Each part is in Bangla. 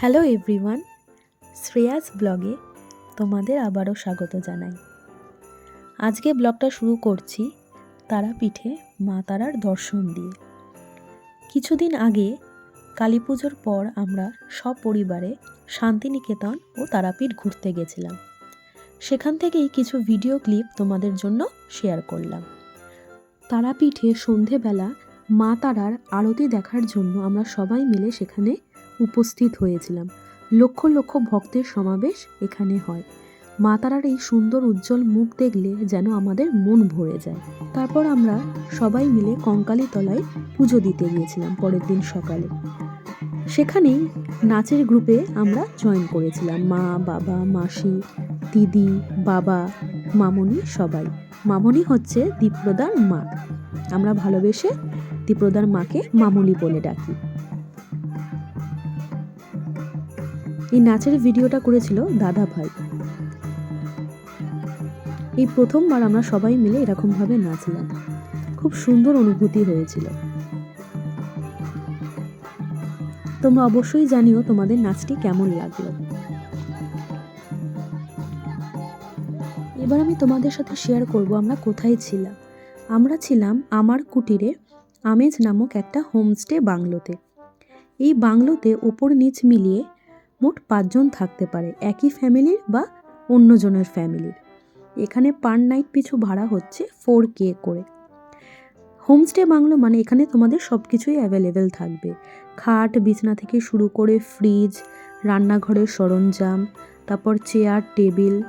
হ্যালো এভরিওয়ান, শ্রেয়াস ব্লগে তোমাদের আবারও স্বাগত জানাই। আজকে ব্লগটা শুরু করছি তারাপীঠে মা তারার দর্শন দিয়ে। কিছুদিন আগে কালী পুজোর পর আমরা সপরিবারে শান্তিনিকেতন ও তারাপীঠ ঘুরতে গেছিলাম। সেখান থেকেই কিছু ভিডিও ক্লিপ তোমাদের জন্য শেয়ার করলাম। তারাপীঠে সন্ধেবেলা মা তারার আরতি দেখার জন্য আমরা সবাই মিলে সেখানে উপস্থিত হয়েছিলাম। লক্ষ লক্ষ ভক্তের সমাবেশ এখানে হয়। মা তারার এই সুন্দর উজ্জ্বল মুখ দেখলে যেন আমাদের মন ভরে যায়। তারপর আমরা সবাই মিলে কঙ্কালীতলায় পুজো দিতে গিয়েছিলাম পরের দিন সকালে। সেখানেই নাচের গ্রুপে আমরা জয়েন করেছিলাম, মা, বাবা, মাসি, দিদি, বাবা, মামনি সবাই। মামনি হচ্ছে দীপ্রদার মা। আমরা ভালোবেসে দীপ্রদার মাকে মামনি বলে ডাকি। এই নাচের ভিডিওটা করেছিল দাদা ভাই। এই প্রথমবার আমরা সবাই মিলে এরকমভাবে নাচলাম। খুব সুন্দর অনুভূতি হয়েছিল। তোমরা অবশ্যই জানিও তোমাদের নাচটি কেমন লাগলো। এবার আমি তোমাদের সাথে শেয়ার করব আমরা কোথায় ছিলাম। আমরা ছিলাম আমার কুটিরে আমেজ নামক একটা হোমস্টে বাংলোতে। এই বাংলোতে ওপর নিচ মিলিয়ে মোট 5 জন থাকতে পারে, একই ফ্যামিলির বা অন্যজনের ফ্যামিলির। এখানে পার নাইট পিছু ভাড়া হচ্ছে 4K করে। হোমস্টে বাংলো মানে এখানে তোমাদের সব কিছুই অ্যাভেলেবেল থাকবে। খাট, বিছনা থেকে শুরু করে ফ্রিজ, রান্নাঘরের সরঞ্জাম, তারপর চেয়ার, টেবিল,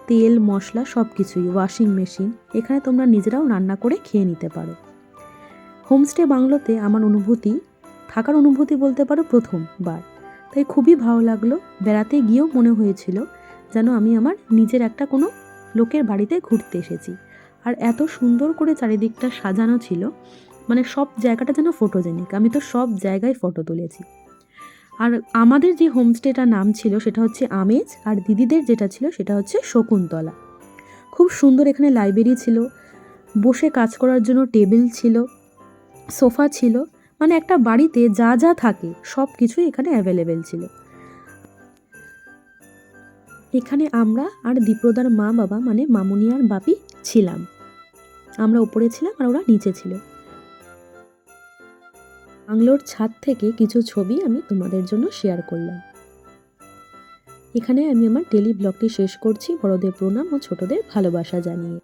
তেল, মশলা সব কিছুই, ওয়াশিং মেশিন। এখানে তোমরা নিজেরাও রান্না করে খেয়ে নিতে পারো। হোমস্টে বাংলোতে আমার থাকার অনুভূতি বলতে পারো প্রথমবার। তাই খুবই ভালো লাগলো। বেড়াতে গিয়েও মনে হয়েছিল যেন আমি আমার নিজের একটা কোনো লোকের বাড়িতে ঘুরতে এসেছি। আর এত সুন্দর করে চারিদিকটা সাজানো ছিল, মানে সব জায়গাটা যেন ফটোজেনিক। আমি তো সব জায়গায় ফটো তুলেছি। আর আমাদের যে হোমস্টেটার নাম ছিল সেটা হচ্ছে আমেজ, আর দিদিদের যেটা ছিল সেটা হচ্ছে শকুন্তলা। খুব সুন্দর এখানে লাইব্রেরি ছিল, বসে কাজ করার জন্য টেবিল ছিল, সোফা ছিল, মানে একটা বাড়িতে যা যা থাকে সব কিছুই এখানে অ্যাভেলেবেল ছিল। এখানে আমরা আর দীপ্রদার মা বাবা মানে মামুনি আর বাপি ছিলাম। আমরা উপরে ছিলাম আর ওরা নিচে ছিল। বাংলোর ছাদ থেকে কিছু ছবি আমি তোমাদের জন্য শেয়ার করলাম। এখানে আমি আমার ডেলি ব্লগটি শেষ করছি, বড়দের প্রণাম ও ছোটদের ভালোবাসা জানিয়ে।